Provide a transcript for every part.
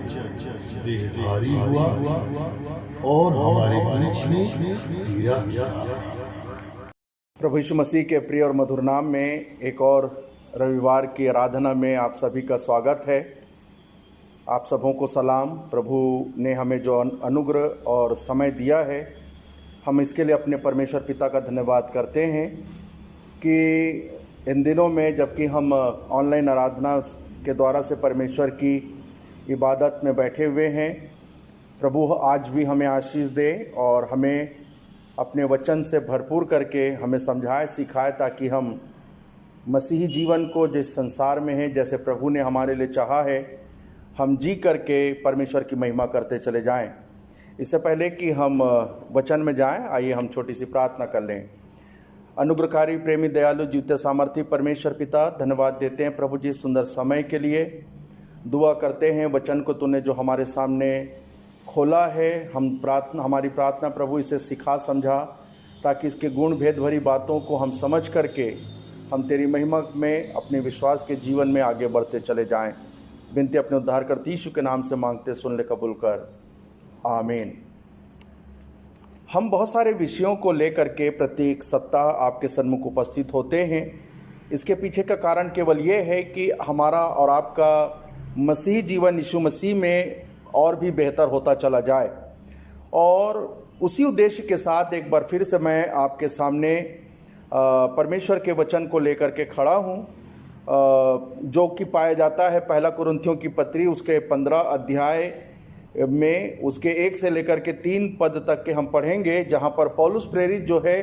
देहधारी हुआ और हमारे बीच में हीरा किया। प्रभु यीशु मसीह के प्रिय और मधुर नाम में एक और रविवार की आराधना में आप सभी का स्वागत है। आप सबों को सलाम। प्रभु ने हमें जो अनुग्रह और समय दिया है, हम इसके लिए अपने परमेश्वर पिता का धन्यवाद करते हैं कि इन दिनों में जबकि हम ऑनलाइन आराधना के द्वारा से परमेश्वर की इबादत में बैठे हुए हैं, प्रभु आज भी हमें आशीष दे और हमें अपने वचन से भरपूर करके हमें समझाए सिखाए, ताकि हम मसीही जीवन को जिस संसार में है, जैसे प्रभु ने हमारे लिए चाहा है, हम जी करके परमेश्वर की महिमा करते चले जाएं। इससे पहले कि हम वचन में जाएं, आइए हम छोटी सी प्रार्थना कर लें। अनुग्रहकारी प्रेमी दयालु जीवते सामर्थी परमेश्वर पिता, धन्यवाद देते हैं प्रभु जी सुंदर समय के लिए। दुआ करते हैं वचन को तूने जो हमारे सामने खोला है, हमारी प्रार्थना प्रभु इसे सिखा समझा, ताकि इसके गुण भेद भरी बातों को हम समझ करके हम तेरी महिमा में अपने विश्वास के जीवन में आगे बढ़ते चले जाएं। विनती अपने उद्धारकर्ता यीशु के नाम से मांगते, सुन ले, कबूल कर, आमीन। हम बहुत सारे विषयों को लेकर के प्रत्येक सप्ताह आपके सन्मुख उपस्थित होते हैं। इसके पीछे का कारण केवल ये है कि हमारा और आपका मसीही जीवन यीशु मसीह में और भी बेहतर होता चला जाए, और उसी उद्देश्य के साथ एक बार फिर से मैं आपके सामने परमेश्वर के वचन को लेकर के खड़ा हूँ, जो कि पाया जाता है पहला कुरिन्थियों की पत्री उसके 15 अध्याय में उसके 1 से लेकर के 3 पद तक के हम पढ़ेंगे, जहाँ पर पौलुस प्रेरित जो है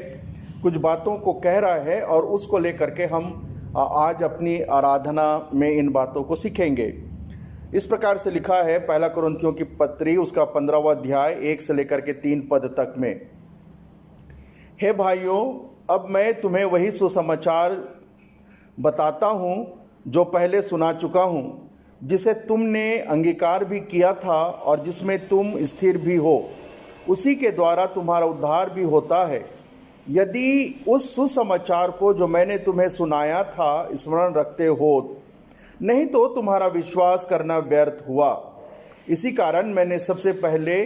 कुछ बातों को कह रहा है, और उसको लेकर के हम आज अपनी आराधना में इन बातों को सीखेंगे। इस प्रकार से लिखा है पहला कुरिन्थियों की पत्री उसका 15वां अध्याय 1 से लेकर के 3 पद तक में। हे भाइयों, अब मैं तुम्हें वही सुसमाचार बताता हूँ जो पहले सुना चुका हूँ, जिसे तुमने अंगीकार भी किया था और जिसमें तुम स्थिर भी हो। उसी के द्वारा तुम्हारा उद्धार भी होता है, यदि उस सुसमाचार को जो मैंने तुम्हें सुनाया था स्मरण रखते हो। नहीं तो तुम्हारा विश्वास करना व्यर्थ हुआ। इसी कारण मैंने सबसे पहले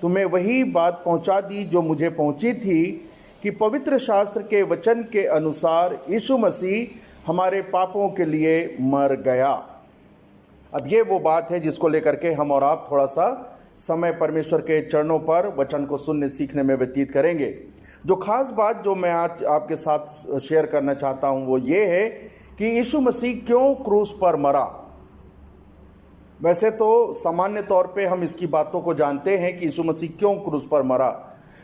तुम्हें वही बात पहुंचा दी जो मुझे पहुंची थी, कि पवित्र शास्त्र के वचन के अनुसार यीशु मसीह हमारे पापों के लिए मर गया। अब ये वो बात है जिसको लेकर के हम और आप थोड़ा सा समय परमेश्वर के चरणों पर वचन को सुनने सीखने में व्यतीत करेंगे। जो खास बात जो मैं आज आपके साथ शेयर करना चाहता हूँ वो ये है कि यीशु मसीह क्यों क्रूस पर मरा। वैसे तो सामान्य तौर पे हम इसकी बातों को जानते हैं कि यीशु मसीह क्यों क्रूस पर मरा,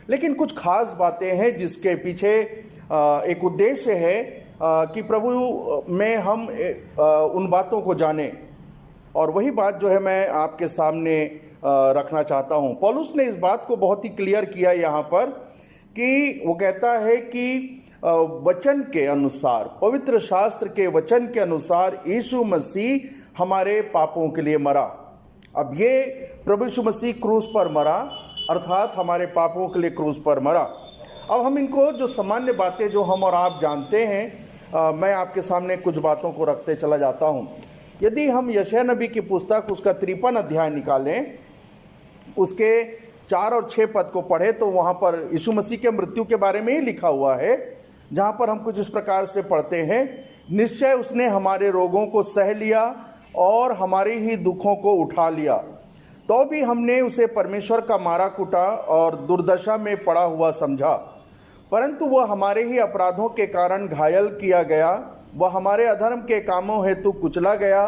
लेकिन कुछ खास बातें हैं जिसके पीछे एक उद्देश्य है कि प्रभु में हम उन बातों को जानें, और वही बात जो है मैं आपके सामने रखना चाहता हूं। पौलुस ने इस बात को बहुत ही क्लियर किया यहाँ पर, कि वो कहता है कि वचन के अनुसार, पवित्र शास्त्र के वचन के अनुसार यीशु मसीह हमारे पापों के लिए मरा। अब ये प्रभु यीशु मसीह क्रूस पर मरा, अर्थात हमारे पापों के लिए क्रूस पर मरा। अब हम इनको जो सामान्य बातें जो हम और आप जानते हैं, मैं आपके सामने कुछ बातों को रखते चला जाता हूँ। यदि हम यशायाह नबी की पुस्तक उसका 53 अध्याय निकालें, उसके 4 और 6 पद को पढ़े, तो वहाँ पर यीशु मसीह के मृत्यु के बारे में ही लिखा हुआ है, जहाँ पर हम कुछ इस प्रकार से पढ़ते हैं, निश्चय उसने हमारे रोगों को सह लिया और हमारे ही दुखों को उठा लिया, तो भी हमने उसे परमेश्वर का मारा कुटा और दुर्दशा में पड़ा हुआ समझा। परंतु वह हमारे ही अपराधों के कारण घायल किया गया, वह हमारे अधर्म के कामों हेतु कुचला गया,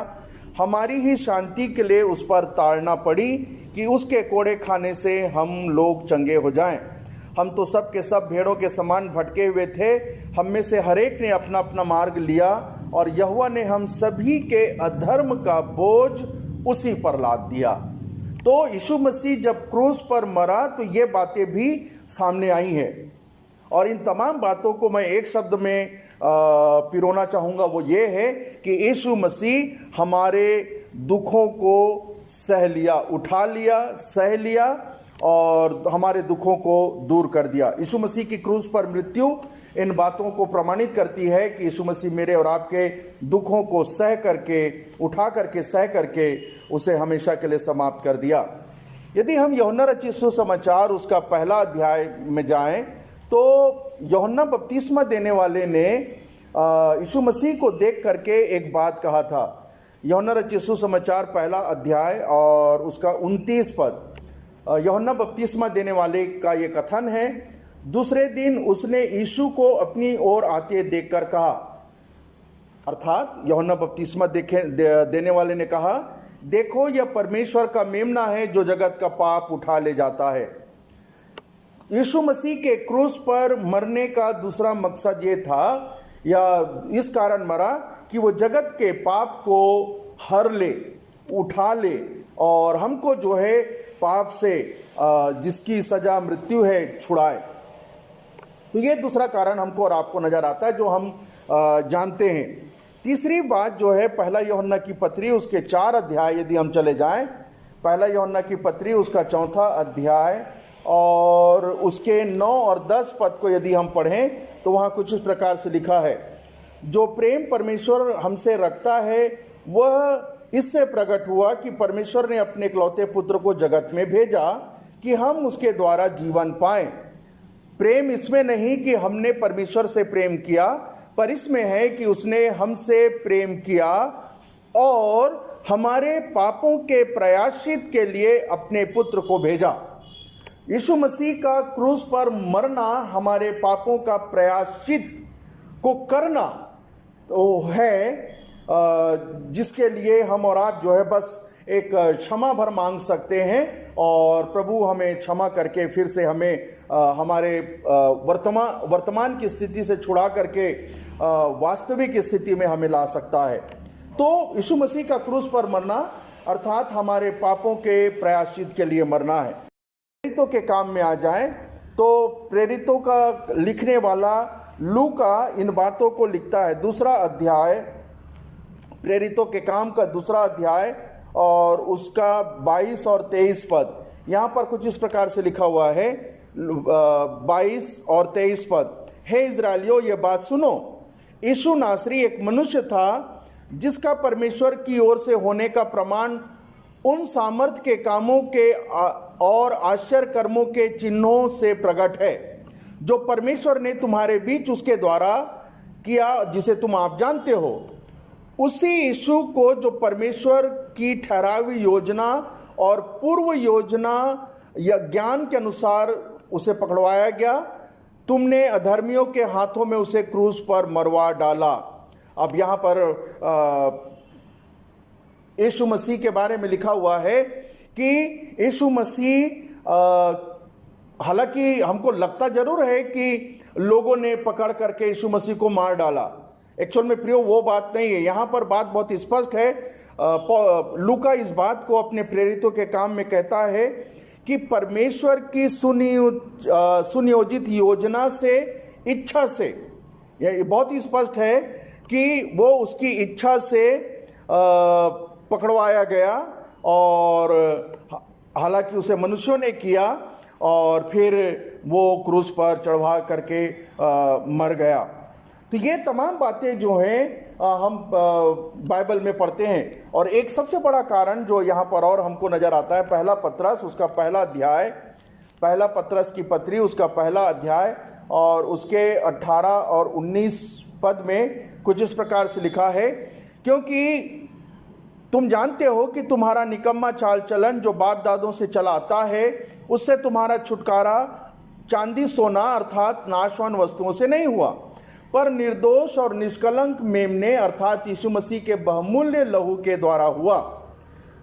हमारी ही शांति के लिए उस पर ताड़ना पड़ी, कि उसके कोड़े खाने से हम लोग चंगे हो जाएं। हम तो सब के सब भेड़ों के समान भटके हुए थे, हम में से हरेक ने अपना अपना मार्ग लिया, और यहोवा ने हम सभी के अधर्म का बोझ उसी पर लाद दिया। तो यीशु मसीह जब क्रूस पर मरा तो ये बातें भी सामने आई हैं, और इन तमाम बातों को मैं एक शब्द में पिरोना चाहूँगा, वो ये है कि यीशु मसीह हमारे दुखों को सह लिया, उठा लिया, सह लिया, और हमारे दुखों को दूर कर दिया। यीशु मसीह की क्रूस पर मृत्यु इन बातों को प्रमाणित करती है कि यीशु मसीह मेरे और आपके दुखों को सह करके, उठा करके, सह करके उसे हमेशा के लिए समाप्त कर दिया। यदि हम यूहन्ना रचित सुसमाचार उसका पहला अध्याय में जाएं तो यूहन्ना बपतिस्मा देने वाले ने यीशु मसीह को देख करके एक बात कहा था। यूहन्ना रचित सुसमाचार पहला अध्याय और उसका 29 पद, यूहन्ना बपतिस्मा देने वाले का ये कथन है, दूसरे दिन उसने यीशु को अपनी ओर आते देखकर कहा, अर्थात यूहन्ना बपतिस्मा देने वाले ने कहा, देखो यह परमेश्वर का मेमना है जो जगत का पाप उठा ले जाता है। यीशु मसीह के क्रूस पर मरने का दूसरा मकसद ये था, या इस कारण मरा कि वो जगत के पाप को हर ले, उठा ले और हमको जो है पाप से जिसकी सजा मृत्यु है छुड़ाए। तो ये दूसरा कारण हमको और आपको नजर आता है जो हम जानते हैं। तीसरी बात जो है पहला यूहन्ना की पत्री उसके 4 अध्याय यदि हम चले जाएं, पहला यूहन्ना की पत्री उसका 4था अध्याय और उसके 9 और 10 पद को यदि हम पढ़ें तो वहाँ कुछ इस प्रकार से लिखा है, जो प्रेम परमेश्वर हमसे रखता है वह इससे प्रकट हुआ कि परमेश्वर ने अपने इकलौते पुत्र को जगत में भेजा कि हम उसके द्वारा जीवन पाएं। प्रेम इसमें नहीं कि हमने परमेश्वर से प्रेम किया, पर इसमें है कि उसने हमसे प्रेम किया और हमारे पापों के प्रायश्चित के लिए अपने पुत्र को भेजा। यीशु मसीह का क्रूस पर मरना हमारे पापों का प्रायश्चित को करना तो है, जिसके लिए हम और आप जो है बस एक क्षमा भर मांग सकते हैं और प्रभु हमें क्षमा करके फिर से हमें हमारे वर्तमान की स्थिति से छुड़ा करके वास्तविक स्थिति में हमें ला सकता है। तो यीशु मसीह का क्रूस पर मरना अर्थात हमारे पापों के प्रायश्चित के लिए मरना है। प्रेरितों के काम में आ जाएं तो प्रेरितों का लिखने वाला लूका इन बातों को लिखता है। दूसरा अध्याय, प्रेरितों के काम का दूसरा अध्याय और उसका 22 और 23 पद, यहाँ पर कुछ इस प्रकार से लिखा हुआ है, 22 और 23 पद, हे इज़राइलियों ये बात सुनो, यीशु नासरी एक मनुष्य था जिसका परमेश्वर की ओर से होने का प्रमाण उन सामर्थ के कामों के और आश्चर्य कर्मों के चिन्हों से प्रकट है जो परमेश्वर ने तुम्हारे बीच उसके द्वारा किया, जिसे तुम आप जानते हो। उसी यीशु को जो परमेश्वर की ठहरावी योजना और पूर्व योजना या ज्ञान के अनुसार उसे पकड़वाया गया, तुमने अधर्मियों के हाथों में उसे क्रूस पर मरवा डाला। अब यहाँ पर यीशु मसीह के बारे में लिखा हुआ है कि यीशु मसीह, हालांकि हमको लगता जरूर है कि लोगों ने पकड़ करके यीशु मसीह को मार डाला, एक्चुअल में प्रियो वो बात नहीं है। यहाँ पर बात बहुत स्पष्ट है। लूका इस बात को अपने प्रेरितों के काम में कहता है कि परमेश्वर की सुनियोजित योजना से, इच्छा से, यह बहुत ही स्पष्ट है कि वो उसकी इच्छा से पकड़वाया गया और हालांकि उसे मनुष्यों ने किया और फिर वो क्रूस पर चढ़वा करके मर गया। तो ये तमाम बातें जो हैं हम बाइबल में पढ़ते हैं। और एक सबसे बड़ा कारण जो यहाँ पर और हमको नजर आता है, पहला पत्रस उसका पहला अध्याय, पहला पत्रस की पत्री उसका पहला अध्याय और उसके 18 और 19 पद में कुछ इस प्रकार से लिखा है, क्योंकि तुम जानते हो कि तुम्हारा निकम्मा चाल चलन जो बाप दादों से चला आता है, उससे तुम्हारा छुटकारा चांदी सोना अर्थात नाशवान वस्तुओं से नहीं हुआ, पर निर्दोष और निष्कलंक मेमने अर्थात यीशु मसीह के बहुमूल्य लहू के द्वारा हुआ।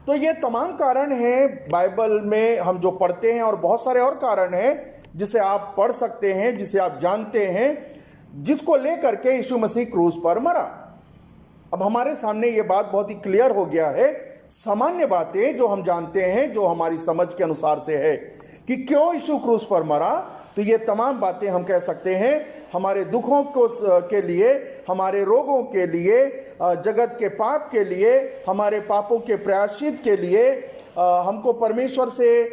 तो ये तमाम कारण हैं बाइबल में हम जो पढ़ते हैं और बहुत सारे और कारण हैं जिसे आप पढ़ सकते हैं, जिसे आप जानते हैं, जिसको लेकर के यीशु मसीह क्रूस पर मरा। अब हमारे सामने ये बात बहुत ही क्लियर हो गया है, सामान्य बातें जो हम जानते हैं, जो हमारी समझ के अनुसार से है कि क्यों यीशु क्रूस पर मरा। तो ये तमाम बातें हम कह सकते हैं हमारे दुखों को के लिए, हमारे रोगों के लिए, जगत के पाप के लिए, हमारे पापों के प्रायश्चित के लिए, हमको परमेश्वर से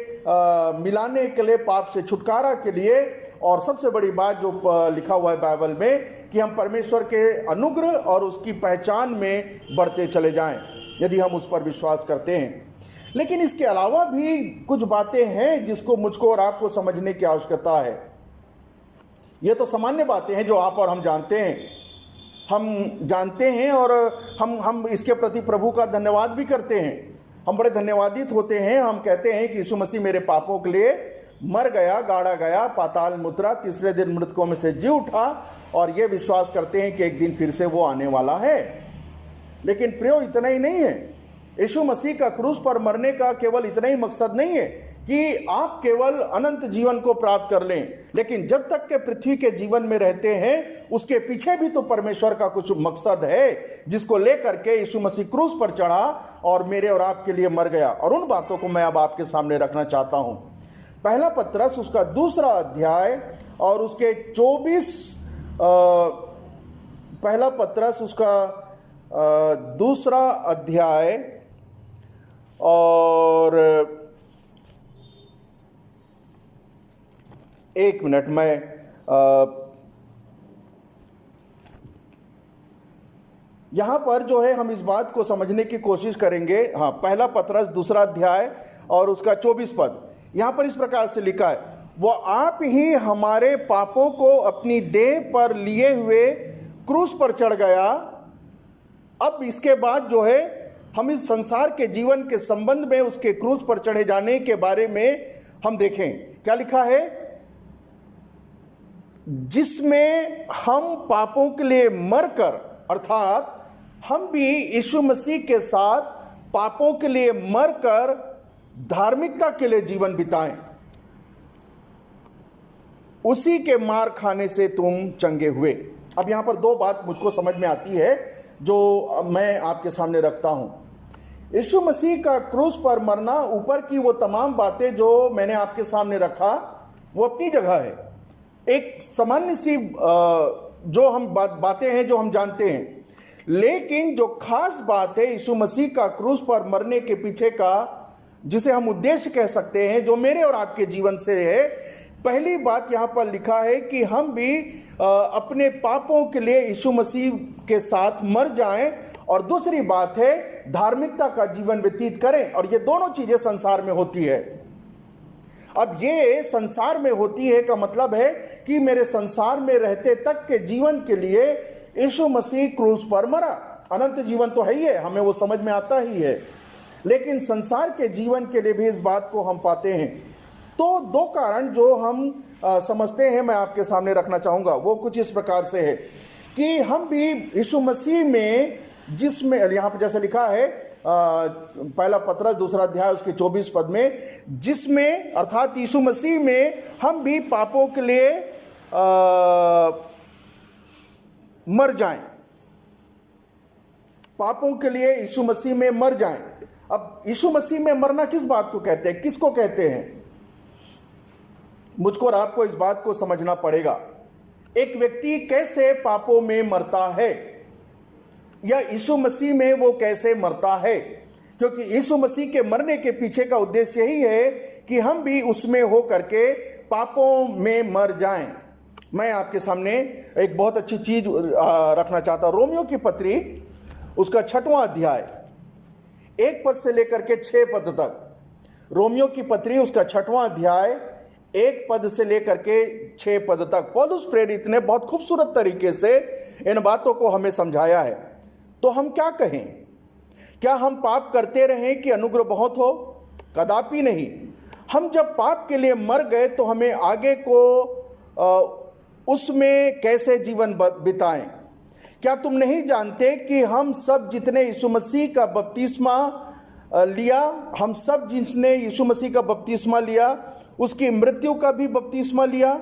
मिलाने के लिए, पाप से छुटकारा के लिए और सबसे बड़ी बात जो लिखा हुआ है बाइबल में कि हम परमेश्वर के अनुग्रह और उसकी पहचान में बढ़ते चले जाएं, यदि हम उस पर विश्वास करते हैं। लेकिन इसके अलावा भी कुछ बातें हैं जिसको मुझको और आपको समझने की आवश्यकता है। ये तो सामान्य बातें हैं जो आप और हम जानते हैं और हम इसके प्रति प्रभु का धन्यवाद भी करते हैं। हम बड़े धन्यवादित होते हैं। हम कहते हैं कि यीशु मसीह मेरे पापों के लिए मर गया, गाड़ा गया, पाताल में उतरा, तीसरे दिन मृतकों में से जी उठा, और ये विश्वास करते हैं कि एक दिन फिर से वो आने वाला है। लेकिन प्रियो, इतना ही नहीं है। यीशु मसीह का क्रूस पर मरने का केवल इतना ही मकसद नहीं है कि आप केवल अनंत जीवन को प्राप्त कर लें, लेकिन जब तक के पृथ्वी के जीवन में रहते हैं उसके पीछे भी तो परमेश्वर का कुछ मकसद है, जिसको लेकर के यीशु मसीह क्रूस पर चढ़ा और मेरे और आपके लिए मर गया। और उन बातों को मैं अब आपके सामने रखना चाहता हूं। पहला पत्रस उसका 2 अध्याय और उसके 24 पहला पत्रस उसका 2 अध्याय और 1 मिनट में यहां पर जो है हम इस बात को समझने की कोशिश करेंगे। हाँ, पहला पत्रस 2 अध्याय और उसका 24 पद यहां पर इस प्रकार से लिखा है, वो आप ही हमारे पापों को अपनी देह पर लिए हुए क्रूस पर चढ़ गया। अब इसके बाद जो है हम इस संसार के जीवन के संबंध में उसके क्रूस पर चढ़े जाने के बारे में हम देखें। क्या लिखा है? जिसमें हम पापों के लिए मरकर, अर्थात हम भी यीशु मसीह के साथ पापों के लिए मरकर धार्मिकता के लिए जीवन बिताएं, उसी के मार खाने से तुम चंगे हुए। अब यहां पर 2 बात मुझको समझ में आती है जो मैं आपके सामने रखता हूं। यीशु मसीह का क्रूस पर मरना, ऊपर की वो तमाम बातें जो मैंने आपके सामने रखा वो अपनी जगह है, एक सामान्य सी जो हम बातें हैं जो हम जानते हैं। लेकिन जो खास बात है यीशु मसीह का क्रूस पर मरने के पीछे का, जिसे हम उद्देश्य कह सकते हैं, जो मेरे और आपके जीवन से है, पहली बात यहां पर लिखा है कि हम भी अपने पापों के लिए यीशु मसीह के साथ मर जाएं, और दूसरी बात है धार्मिकता का जीवन व्यतीत करें। और ये दोनों चीजें संसार में होती है। अब ये संसार में होती है का मतलब है कि मेरे संसार में रहते तक के जीवन के लिए यीशु मसीह क्रूस पर मरा। अनंत जीवन तो है ही है, हमें वो समझ में आता ही है, लेकिन संसार के जीवन के लिए भी इस बात को हम पाते हैं। तो 2 कारण जो हम समझते हैं मैं आपके सामने रखना चाहूंगा। वो कुछ इस प्रकार से है कि हम भी यीशु मसीह में, जिसमें यहां पर जैसे लिखा है पहला पत्रस 2 अध्याय उसके 24 पद में, जिसमें अर्थात यीशु मसीह में हम भी पापों के लिए मर जाएं, पापों के लिए यीशु मसीह में मर जाएं। अब यीशु मसीह में मरना किस बात को कहते हैं, किसको कहते हैं? मुझको और आपको इस बात को समझना पड़ेगा। एक व्यक्ति कैसे पापों में मरता है, या यीशु मसीह में वो कैसे मरता है, क्योंकि यीशु मसीह के मरने के पीछे का उद्देश्य यही है कि हम भी उसमें हो करके पापों में मर जाएं। मैं आपके सामने एक बहुत अच्छी चीज रखना चाहता हूं। रोमियो की पत्री उसका 6वां अध्याय 1 पद से लेकर के 6 पद तक। रोमियो की पत्री उसका 6वां अध्याय 1 पद से लेकर के 6 पद तक पौलुस प्रेरित ने बहुत खूबसूरत तरीके से इन बातों को हमें समझाया है। तो हम क्या कहें? क्या हम पाप करते रहें कि अनुग्रह बहुत हो? कदापि नहीं। हम जब पाप के लिए मर गए तो हमें आगे को उसमें कैसे जीवन बिताएं? क्या तुम नहीं जानते कि हम सब जितने यीशु मसीह का बपतिस्मा लिया, हम सब जिसने यीशु मसीह का बपतिस्मा लिया उसकी मृत्यु का भी बपतिस्मा लिया।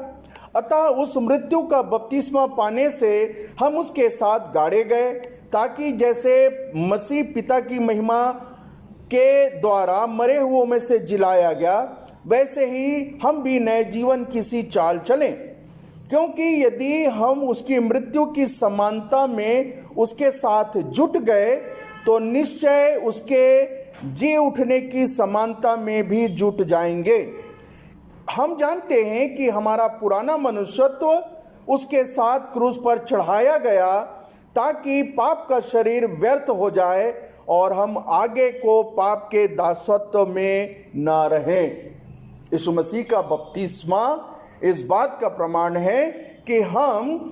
अतः उस मृत्यु का बपतिस्मा पाने से हम उसके साथ गाड़े गए, ताकि जैसे मसीह पिता की महिमा के द्वारा मरे हुओं में से जिलाया गया, वैसे ही हम भी नए जीवन की सी चाल चलें। क्योंकि यदि हम उसकी मृत्यु की समानता में उसके साथ जुट गए तो निश्चय उसके जी उठने की समानता में भी जुट जाएंगे। हम जानते हैं कि हमारा पुराना मनुष्यत्व उसके साथ क्रूस पर चढ़ाया गया ताकि पाप का शरीर व्यर्थ हो जाए और हम आगे को पाप के दासत्व में ना रहें। यीशु मसीह का बपतिस्मा इस बात का प्रमाण है कि हम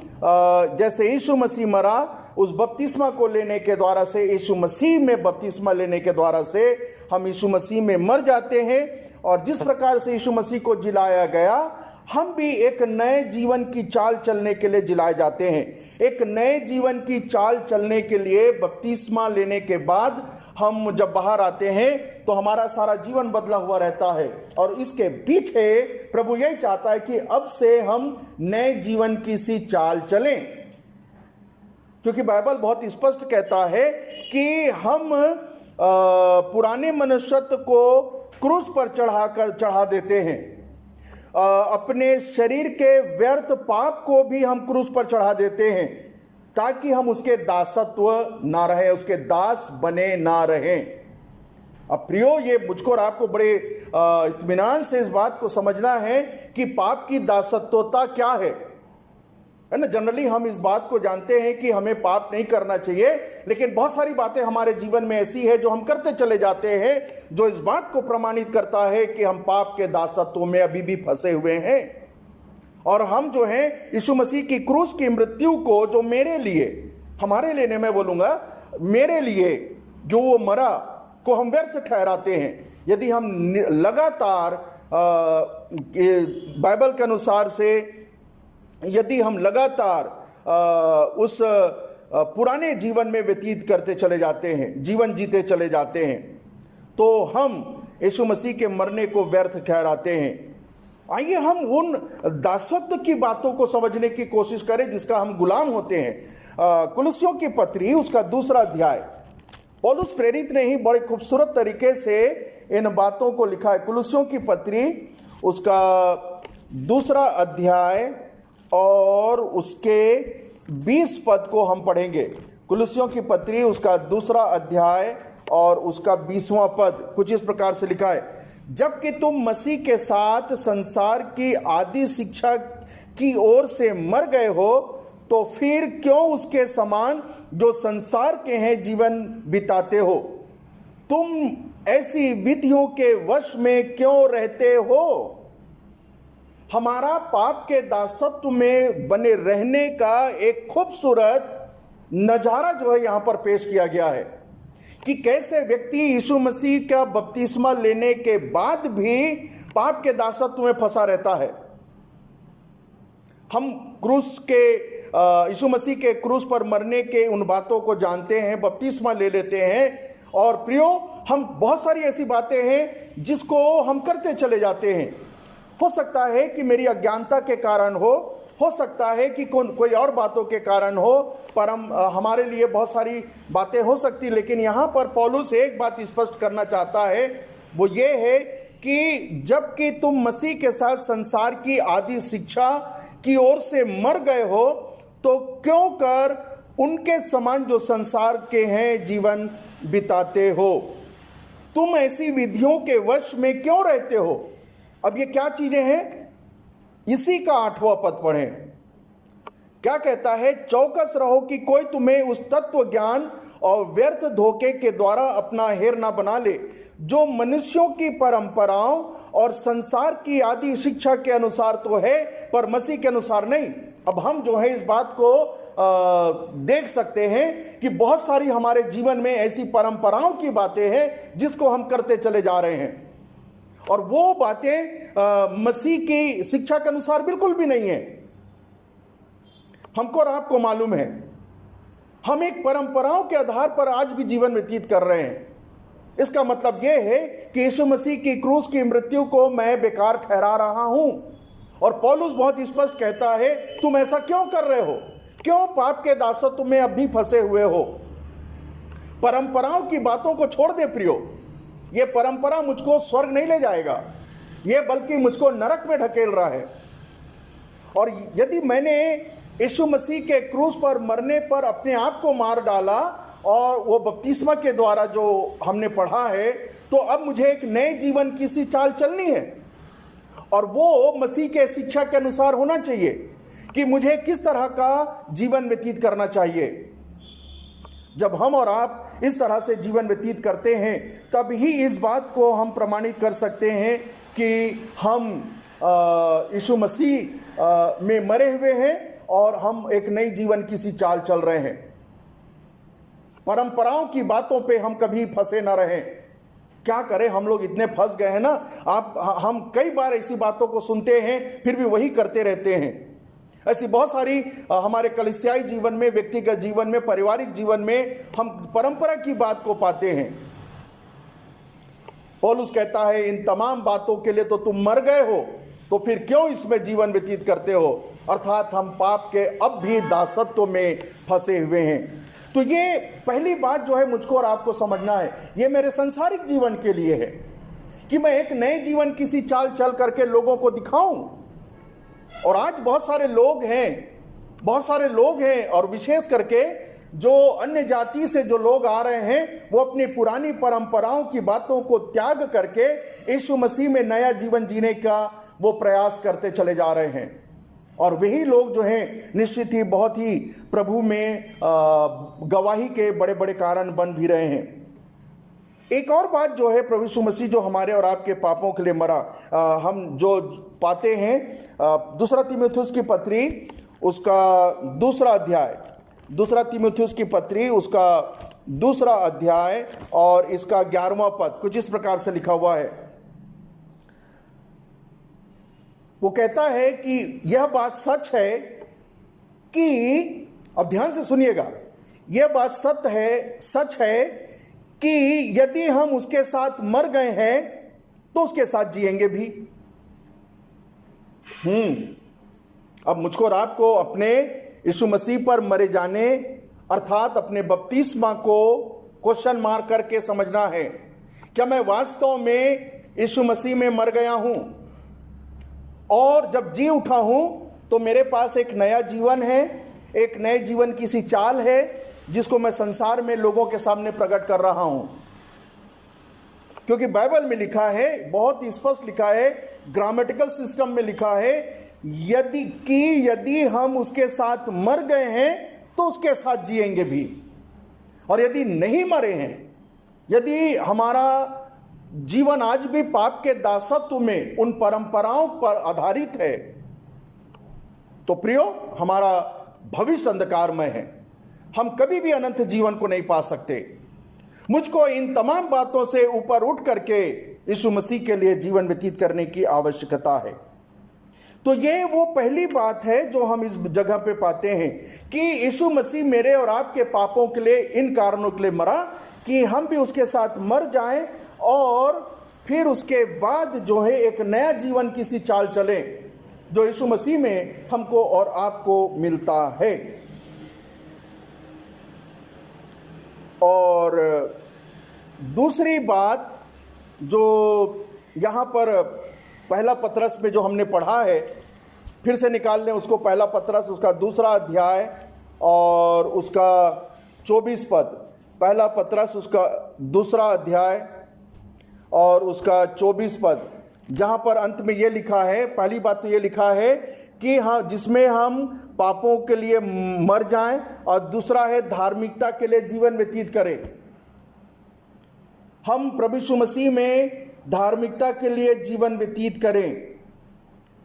जैसे यीशु मसीह मरा, उस बपतिस्मा को लेने के द्वारा से, यीशु मसीह में बपतिस्मा लेने के द्वारा से हम यीशु मसीह में मर जाते हैं। और जिस प्रकार से यीशु मसीह को जिलाया गया, हम भी एक नए जीवन की चाल चलने के लिए जिलाए जाते हैं। एक नए जीवन की चाल चलने के लिए बपतिस्मा लेने के बाद हम जब बाहर आते हैं तो हमारा सारा जीवन बदला हुआ रहता है। और इसके पीछे प्रभु यही चाहता है कि अब से हम नए जीवन की सी चाल चलें, क्योंकि बाइबल बहुत स्पष्ट कहता है कि हम पुराने मनुष्यत्व को क्रूस पर चढ़ा देते हैं। अपने शरीर के व्यर्थ पाप को भी हम क्रूस पर चढ़ा देते हैं ताकि हम उसके दासत्व ना रहे, उसके दास बने ना रहें। अब प्रियो, ये मुझको और आपको बड़े इत्मीनान से इस बात को समझना है कि पाप की दासत्वता क्या है ना। जनरली हम इस बात को जानते हैं कि हमें पाप नहीं करना चाहिए, लेकिन बहुत सारी बातें हमारे जीवन में ऐसी है जो हम करते चले जाते हैं, जो इस बात को प्रमाणित करता है कि हम पाप के दासत्व में अभी भी फंसे हुए हैं। और हम जो है यीशु मसीह की क्रूस की मृत्यु को, जो मेरे लिए, हमारे लिए नहीं मैं बोलूंगा, मेरे लिए जो वो मरा, को हम व्यर्थ ठहराते हैं। यदि हम लगातार बाइबल के अनुसार से यदि हम लगातार उस पुराने जीवन में व्यतीत करते चले जाते हैं, जीवन जीते चले जाते हैं, तो हम यीशु मसीह के मरने को व्यर्थ ठहराते हैं। आइए हम उन दासत्व की बातों को समझने की कोशिश करें जिसका हम गुलाम होते हैं। कुलुस्सियों की पत्री उसका 2 अध्याय, पौलुस प्रेरित ने ही बड़े खूबसूरत तरीके से इन बातों को लिखा है। कुलुस्सियों की पत्री उसका 2 अध्याय और उसके 20 पद को हम पढ़ेंगे। कुलुस्सियों की पत्री उसका 2 अध्याय और उसका 20वां पद कुछ इस प्रकार से लिखा है, जबकि तुम मसीह के साथ संसार की आदि शिक्षा की ओर से मर गए हो, तो फिर क्यों उसके समान जो संसार के हैं जीवन बिताते हो? तुम ऐसी विधियों के वश में क्यों रहते हो? हमारा पाप के दासत्व में बने रहने का एक खूबसूरत नजारा जो है यहां पर पेश किया गया है कि कैसे व्यक्ति यीशु मसीह का बपतिस्मा लेने के बाद भी पाप के दासत्व में फंसा रहता है। हम क्रूस के यीशु मसीह के क्रूस पर मरने के उन बातों को जानते हैं, बपतिस्मा ले लेते हैं, और प्रियो, हम बहुत सारी ऐसी बातें हैं जिसको हम करते चले जाते हैं। हो सकता है कि मेरी अज्ञानता के कारण हो सकता है कि कोई और बातों के कारण हो, पर हमारे लिए बहुत सारी बातें हो सकती, लेकिन यहां पर पौलुस एक बात स्पष्ट करना चाहता है, वो ये है कि जबकि तुम मसीह के साथ संसार की आदि शिक्षा की ओर से मर गए हो, तो क्यों कर उनके समान जो संसार के हैं जीवन बिताते हो? तुम ऐसी विधियों के वश में क्यों रहते हो? अब ये क्या चीजें हैं? इसी का 8वां पद पढ़ें। क्या कहता है? चौकस रहो कि कोई तुम्हें उस तत्व ज्ञान और व्यर्थ धोखे के द्वारा अपना हेर ना बना ले, जो मनुष्यों की परंपराओं और संसार की आदि शिक्षा के अनुसार तो है, पर मसीह के अनुसार नहीं। अब हम जो है इस बात को देख सकते हैं कि बहुत सारी हमारे जीवन में ऐसी परंपराओं की बातें हैं जिसको हम करते चले जा रहे हैं, और वो बातें मसीह की शिक्षा के अनुसार बिल्कुल भी नहीं है। हमको और आपको मालूम है, हम एक परंपराओं के आधार पर आज भी जीवन व्यतीत कर रहे हैं। इसका मतलब यह है कि यीशु मसीह की क्रूस की मृत्यु को मैं बेकार ठहरा रहा हूं। और पौलुस बहुत स्पष्ट कहता है, तुम ऐसा क्यों कर रहे हो? क्यों पाप के दासत्व में अब भी फंसे हुए हो? परंपराओं की बातों को छोड़ दे प्रियो। यह परंपरा मुझको स्वर्ग नहीं ले जाएगा, यह बल्कि मुझको नरक में ढकेल रहा है। और यदि मैंने यीशु मसीह के क्रूस पर मरने पर अपने आप को मार डाला, और वो बपतिस्मा के द्वारा जो हमने पढ़ा है, तो अब मुझे एक नए जीवन की सी चाल चलनी है। और वो मसीह के शिक्षा के अनुसार होना चाहिए कि मुझे किस तरह का जीवन व्यतीत करना चाहिए। जब हम और आप इस तरह से जीवन व्यतीत करते हैं तब ही इस बात को हम प्रमाणित कर सकते हैं कि हम यीशु मसीह में मरे हुए हैं और हम एक नई जीवन की सी चाल चल रहे हैं। परंपराओं की बातों पे हम कभी फंसे ना रहें। क्या करें, हम लोग इतने फंस गए हैं ना। हम कई बार ऐसी बातों को सुनते हैं फिर भी वही करते रहते हैं। ऐसी बहुत सारी हमारे कलीसियाई जीवन में, व्यक्तिगत जीवन में, पारिवारिक जीवन में हम परंपरा की बात को पाते हैं। पौलुस कहता है इन तमाम बातों के लिए तो तुम मर गए हो, तो फिर क्यों इसमें जीवन व्यतीत करते हो। अर्थात हम पाप के अब भी दासत्व में फंसे हुए हैं। तो ये पहली बात जो है मुझको और आपको समझना है, ये मेरे सांसारिक जीवन के लिए है कि मैं एक नए जीवन किसी चाल चल करके लोगों को दिखाऊं। और आज बहुत सारे लोग हैं और विशेष करके जो अन्य जाति से जो लोग आ रहे हैं वो अपनी पुरानी परंपराओं की बातों को त्याग करके यीशु मसीह में नया जीवन जीने का वो प्रयास करते चले जा रहे हैं। और वही लोग जो हैं निश्चित ही बहुत ही प्रभु में गवाही के बड़े बड़े कारण बन भी रहे हैं। एक और बात जो है, प्रभु यीशु मसीह जो हमारे और आपके पापों के लिए मरा, हम जो पाते हैं दूसरा तीमुथियुस की पत्री उसका दूसरा तीमुथियुस की पत्री उसका दूसरा अध्याय और इसका 11वां पद कुछ इस प्रकार से लिखा हुआ है। वो कहता है कि यह बात सच है कि, अब ध्यान से सुनिएगा, यह बात सच है कि यदि हम उसके साथ मर गए हैं तो उसके साथ जिएंगे भी। अब मुझको और आपको अपने यीशु मसीह पर मरे जाने अर्थात अपने बपतिस्मा को क्वेश्चन मार्क करके समझना है। क्या मैं वास्तव में यीशु मसीह में मर गया हूं और जब जी उठा हूं तो मेरे पास एक नया जीवन है, एक नए जीवन की सी चाल है जिसको मैं संसार में लोगों के सामने प्रकट कर रहा हूं। क्योंकि बाइबल में लिखा है, बहुत स्पष्ट लिखा है, ग्रामेटिकल सिस्टम में लिखा है, यदि हम उसके साथ मर गए हैं तो उसके साथ जिएंगे भी। और यदि नहीं मरे हैं, यदि हमारा जीवन आज भी पाप के दासत्व में उन परंपराओं पर आधारित है, तो प्रियो हमारा भविष्य अंधकारमय है। हम कभी भी अनंत जीवन को नहीं पा सकते। मुझको इन तमाम बातों से ऊपर उठ करके यीशु मसीह के लिए जीवन व्यतीत करने की आवश्यकता है। तो ये वो पहली बात है जो हम इस जगह पे पाते हैं कि यीशु मसीह मेरे और आपके पापों के लिए इन कारणों के लिए मरा कि हम भी उसके साथ मर जाएं और फिर उसके बाद जो है एक नया जीवन की सी चाल चले जो यीशु मसीह में हमको और आपको मिलता है। और दूसरी बात जो यहाँ पर पहला पतरस में जो हमने पढ़ा है, फिर से निकाल लें उसको, पहला पतरस उसका दूसरा अध्याय और उसका 24 पद। पहला पतरस उसका दूसरा अध्याय और उसका 24 पद, जहाँ पर अंत में ये लिखा है, पहली बात तो ये लिखा है कि हाँ, जिसमें हम पापों के लिए मर जाएं, और दूसरा है धार्मिकता के लिए जीवन व्यतीत करें। हम प्रभु यीशु मसीह में धार्मिकता के लिए जीवन व्यतीत करें।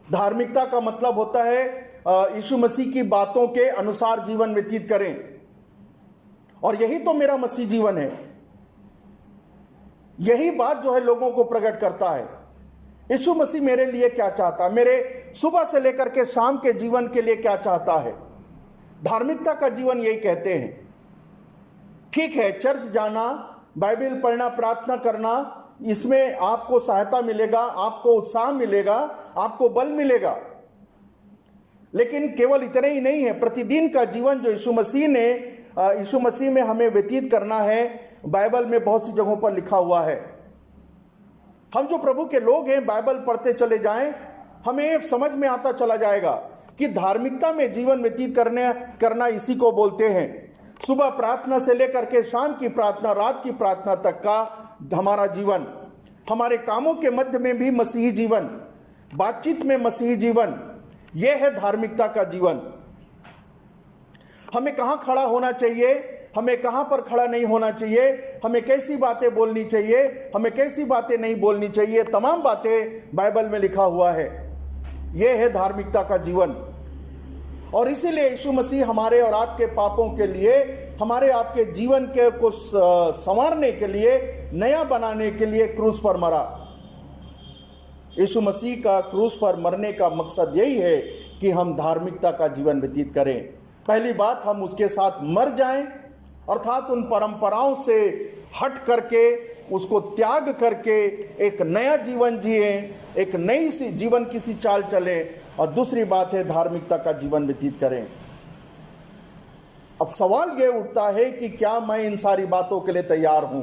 धार्मिकता का मतलब होता है यीशु मसीह की बातों के अनुसार जीवन व्यतीत करें। और यही तो मेरा मसीह जीवन है। यही बात जो है लोगों को प्रकट करता है। यीशु मसीह मेरे लिए क्या चाहता है, मेरे सुबह से लेकर के शाम के जीवन के लिए क्या चाहता है। धार्मिकता का जीवन यही कहते हैं। ठीक है, चर्च जाना, बाइबल पढ़ना, प्रार्थना करना, इसमें आपको सहायता मिलेगा, आपको उत्साह मिलेगा, आपको बल मिलेगा। लेकिन केवल इतना ही नहीं है, प्रतिदिन का जीवन जो यीशु मसीह में हमें व्यतीत करना है, बाइबल में बहुत सी जगहों पर लिखा हुआ है। हम जो प्रभु के लोग हैं, बाइबल पढ़ते चले जाएं, हमें समझ में आता चला जाएगा कि धार्मिकता में जीवन व्यतीत करना इसी को बोलते हैं। सुबह प्रार्थना से लेकर के शाम की प्रार्थना, रात की प्रार्थना तक का हमारा जीवन, हमारे कामों के मध्य में भी मसीही जीवन, बातचीत में मसीही जीवन, यह है धार्मिकता का जीवन। हमें कहां खड़ा होना चाहिए, हमें कहां पर खड़ा नहीं होना चाहिए, हमें कैसी बातें बोलनी चाहिए, हमें कैसी बातें नहीं बोलनी चाहिए, तमाम बातें बाइबल में लिखा हुआ है। यह है धार्मिकता का जीवन। और इसीलिए यीशु मसीह हमारे और आपके पापों के लिए, हमारे आपके जीवन के को संवारने के लिए, नया बनाने के लिए क्रूस पर मरा। यीशु मसीह का क्रूस पर मरने का मकसद यही है कि हम धार्मिकता का जीवन व्यतीत करें। पहली बात, हम उसके साथ मर जाएं, अर्थात उन परंपराओं से हट करके, उसको त्याग करके एक नया जीवन जिए, एक नई सी जीवन की सी चाल चले। और दूसरी बात है, धार्मिकता का जीवन व्यतीत करें। अब सवाल यह उठता है कि क्या मैं इन सारी बातों के लिए तैयार हूं?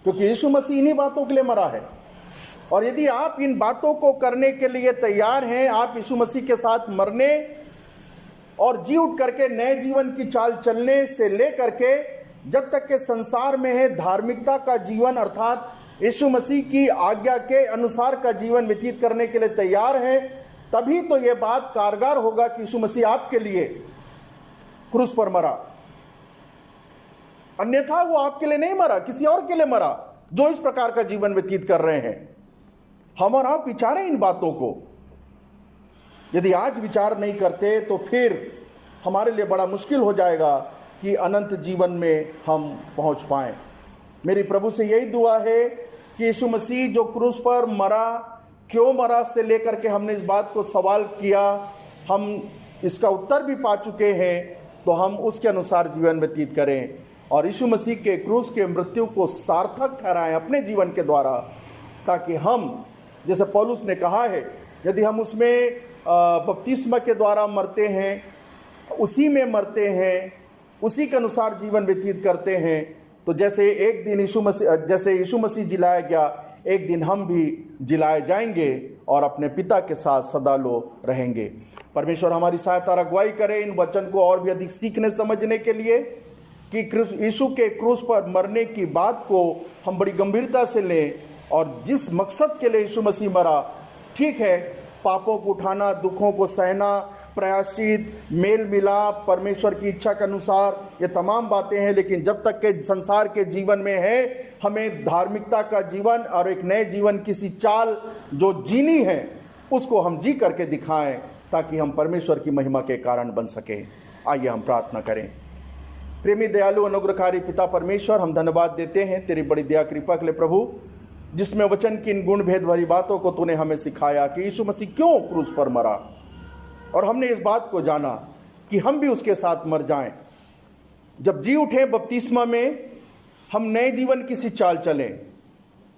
क्योंकि यीशु मसीह इन्हीं बातों के लिए मरा है। और यदि आप इन बातों को करने के लिए तैयार हैं, आप यीशु मसीह के साथ मरने और जी उठ करके नए जीवन की चाल चलने से लेकर के जब तक के संसार में है धार्मिकता का जीवन, अर्थात यीशु मसीह की आज्ञा के अनुसार का जीवन व्यतीत करने के लिए तैयार है, तभी तो यह बात कारगर होगा कि यीशु मसीह आपके लिए क्रूस पर मरा। अन्यथा वो आपके लिए नहीं मरा, किसी और के लिए मरा जो इस प्रकार का जीवन व्यतीत कर रहे हैं। हम और आप विचारें इन बातों को। यदि आज विचार नहीं करते तो फिर हमारे लिए बड़ा मुश्किल हो जाएगा कि अनंत जीवन में हम पहुंच पाएं। मेरी प्रभु से यही दुआ है कि यीशु मसीह जो क्रूस पर मरा, क्यों मरा से लेकर के हमने इस बात को सवाल किया, हम इसका उत्तर भी पा चुके हैं, तो हम उसके अनुसार जीवन व्यतीत करें और यीशु मसीह के क्रूस के मृत्यु को सार्थक ठहराएं अपने जीवन के द्वारा, ताकि हम, जैसे पौलुस ने कहा है, यदि हम उसमें बपतिस्मा के द्वारा मरते हैं, उसी में मरते हैं, उसी के अनुसार जीवन व्यतीत करते हैं, तो जैसे एक दिन यीशु मसीह जिलाया गया, एक दिन हम भी जिलाए जाएंगे और अपने पिता के साथ सदा लो रहेंगे। परमेश्वर हमारी सहायता और अगुवाई करे इन वचन को और भी अधिक सीखने समझने के लिए, कि यीशु के क्रूस पर मरने की बात को हम बड़ी गंभीरता से लें और जिस मकसद के लिए यीशु मसीह मरा, ठीक है, पापों को उठाना, दुखों को सहना, प्रायश्चित, मेल मिलाप, परमेश्वर की इच्छा के अनुसार, ये तमाम बातें हैं, लेकिन जब तक के संसार के जीवन में है, हमें धार्मिकता का जीवन और एक नए जीवन की सी चाल जो जीनी है, उसको हम जी करके दिखाएं, ताकि हम परमेश्वर की महिमा के कारण बन सके। आइए हम प्रार्थना करें। प्रेमी दयालु अनुग्रहकारी पिता परमेश्वर, हम धन्यवाद देते हैं तेरी बड़ी दया कृपा के लिए प्रभु, जिसमें वचन की इन गुण भेद भरी बातों को तूने हमें सिखाया कि यीशु मसीह क्यों क्रूस पर मरा, और हमने इस बात को जाना कि हम भी उसके साथ मर जाएं। जब जी उठे बपतिस्मा में, हम नए जीवन की सी चाल चलें,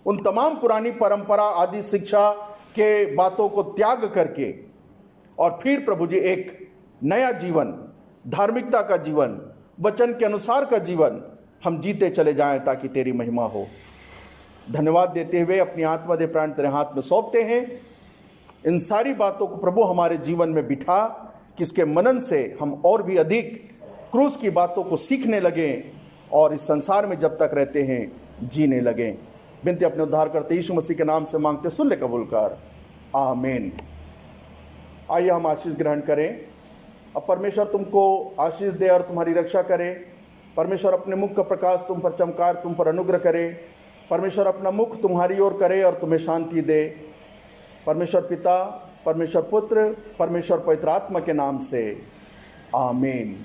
उन तमाम पुरानी परंपरा आदि शिक्षा के बातों को त्याग करके, और फिर प्रभु जी एक नया जीवन, धार्मिकता का जीवन, वचन के अनुसार का जीवन हम जीते चले जाएं, ताकि तेरी महिमा हो। धन्यवाद देते हुए अपनी आत्मा दे प्राण तेरे हाथ में सौंपते हैं। इन सारी बातों को प्रभु हमारे जीवन में बिठा, किसके मनन से हम और भी अधिक क्रूस की बातों को सीखने लगें और इस संसार में जब तक रहते हैं जीने लगें। बिनती अपने उद्धार करते यीशु मसीह के नाम से मांगते, सुन ले कबूल कर, आमीन। आइए हम आशीष ग्रहण करें। अब परमेश्वर तुमको आशीष दे और तुम्हारी रक्षा करे। परमेश्वर अपने मुख का प्रकाश तुम पर चमकार, तुम पर अनुग्रह करे। परमेश्वर अपना मुख तुम्हारी ओर करे और तुम्हें शांति दे। परमेश्वर पिता, परमेश्वर पुत्र, परमेश्वर पवित्र आत्मा के नाम से, आमीन।